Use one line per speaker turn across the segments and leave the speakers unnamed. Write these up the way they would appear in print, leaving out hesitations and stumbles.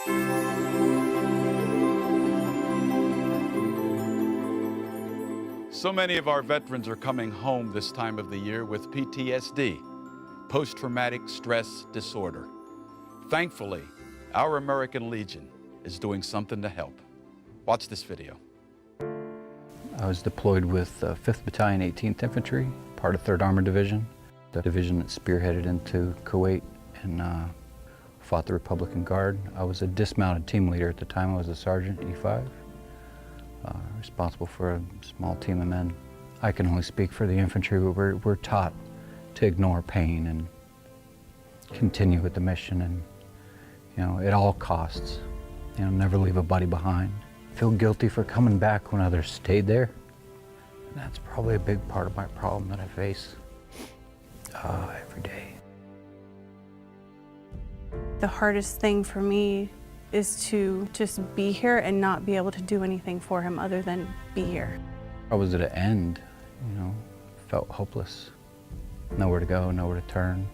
So many of our veterans are coming home this time of the year with PTSD, post-traumatic stress disorder. Thankfully, our American Legion is doing something to help. Watch this video.
I was deployed with 5th Battalion, 18th Infantry, part of 3rd Armored Division, the division that spearheaded into Kuwait and fought the Republican Guard. I was a dismounted team leader at the time. I was a sergeant, E5, responsible for a small team of men. I can only speak for the infantry, but we're taught to ignore pain and continue with the mission, and at all costs, never leave a buddy behind. Feel guilty for coming back when others stayed there. And that's probably a big part of my problem that I face every day.
The hardest thing for me is to just be here and not be able to do anything for him other than be here.
I was at an end, felt hopeless. Nowhere to go, nowhere to turn.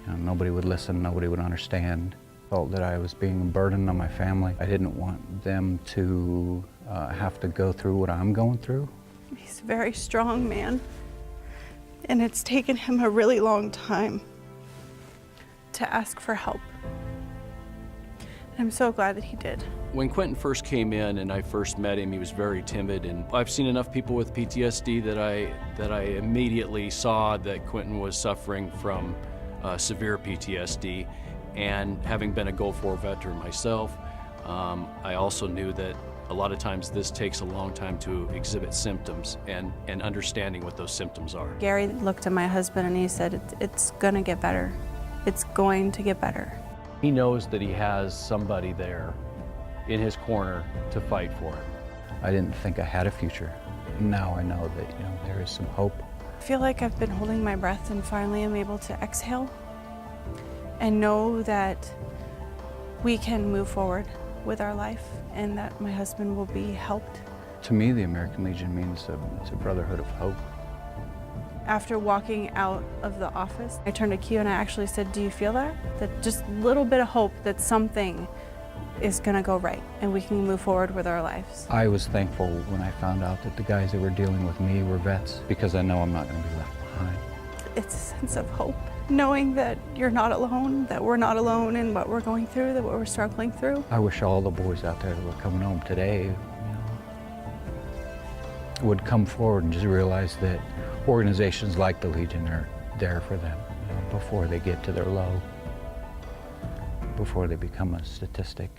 Nobody would listen, nobody would understand. Felt that I was being a burden on my family. I didn't want them to have to go through what I'm going through.
He's a very strong man, and it's taken him a really long time to ask for help. I'm so glad that he did.
When Quinton first came in and I first met him, he was very timid, and I've seen enough people with PTSD that I immediately saw that Quinton was suffering from severe PTSD. And having been a Gulf War veteran myself, I also knew that a lot of times this takes a long time to exhibit symptoms and understanding what those symptoms are.
Gary looked at my husband and he said, it's gonna get better. It's going to get better.
He knows that he has somebody there in his corner to fight for him.
I didn't think I had a future. Now I know that there is some hope.
I feel like I've been holding my breath and finally I'm able to exhale and know that we can move forward with our life and that my husband will be helped.
To me, the American Legion means it's a brotherhood of hope.
After walking out of the office, I turned to Q and I actually said, do you feel that? That just a little bit of hope that something is gonna go right and we can move forward with our lives.
I was thankful when I found out that the guys that were dealing with me were vets, because I know I'm not gonna be left behind.
It's a sense of hope, knowing that you're not alone, that we're not alone in what we're going through, that what we're struggling through.
I wish all the boys out there that were coming home today would come forward and just realize that organizations like the Legion are there for them before they get to their low, before they become a statistic.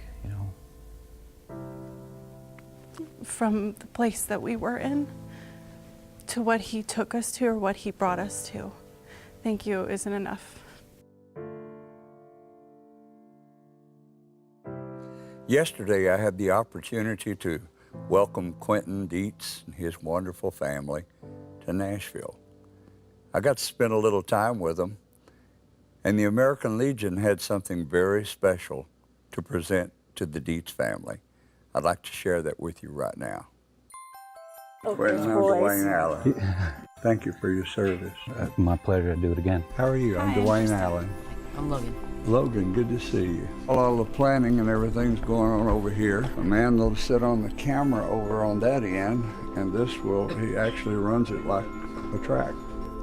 From the place that we were in to what he took us to or what he brought us to. Thank you isn't enough.
Yesterday I had the opportunity to welcome Quinton Dietz and his wonderful family to Nashville. I got to spend a little time with them, and the American Legion had something very special to present to the Dietz family. I'd like to share that with you right now. Quinton, I'm Dwayne Allen. Thank you for your service.
My pleasure to do it again.
How are you? I'm Dwayne Allen.
I'm Logan.
Logan, good to see you. All the planning and everything's going on over here. A man will sit on the camera over on that end, and he actually runs it like a track.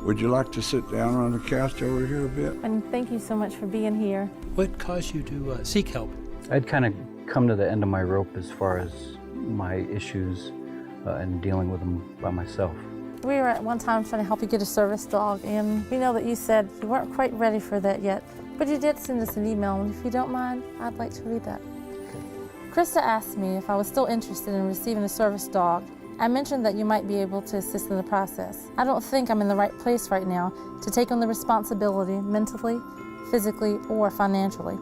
Would you like to sit down on the couch over here a bit?
And thank you so much for being here.
What caused you to seek help?
I'd kind of come to the end of my rope as far as my issues and dealing with them by myself.
We were at one time trying to help you get a service dog, and we know that you said you weren't quite ready for that yet, but you did send us an email, and if you don't mind, I'd like to read that. Krista asked me if I was still interested in receiving a service dog. I mentioned that you might be able to assist in the process. I don't think I'm in the right place right now to take on the responsibility mentally, physically, or financially.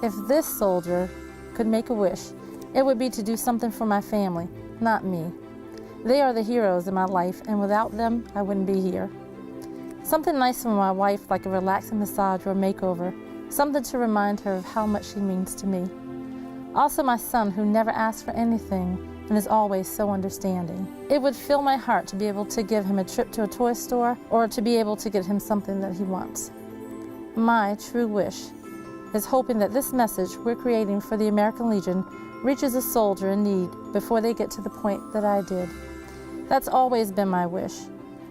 If this soldier could make a wish, it would be to do something for my family, not me. They are the heroes in my life, and without them, I wouldn't be here. Something nice for my wife, like a relaxing massage or a makeover. Something to remind her of how much she means to me. Also my son, who never asks for anything and is always so understanding. It would fill my heart to be able to give him a trip to a toy store or to be able to get him something that he wants. My true wish is hoping that this message we're creating for the American Legion reaches a soldier in need before they get to the point that I did. That's always been my wish,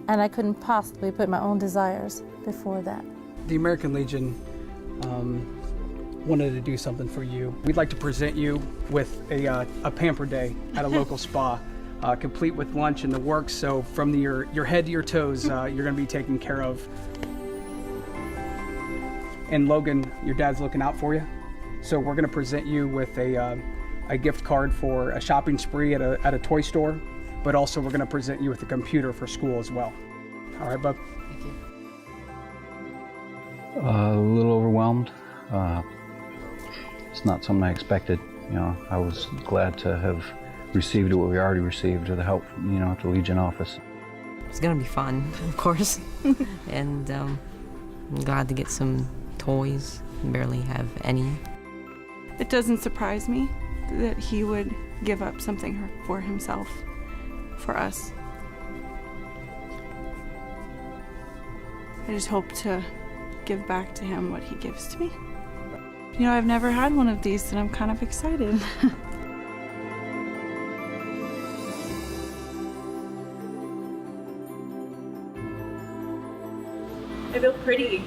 and I couldn't possibly put my own desires before that.
The American Legion wanted to do something for you. We'd like to present you with a pamper day at a local spa, complete with lunch and the works. So from your head to your toes, you're going to be taken care of. And Logan, your dad's looking out for you. So we're going to present you with a gift card for a shopping spree at a toy store, but also we're going to present you with a computer for school as well. All right, bub?
Thank you.
A little overwhelmed. It's not something I expected. You know, I was glad to have received what we already received, or the help, you know, at the Legion office.
It's gonna be fun, of course, and I'm glad to get some toys. Barely have any.
It doesn't surprise me that he would give up something for himself, for us. I just hope to give back to him what he gives to me. You know, I've never had one of these, and I'm kind of excited. I feel pretty.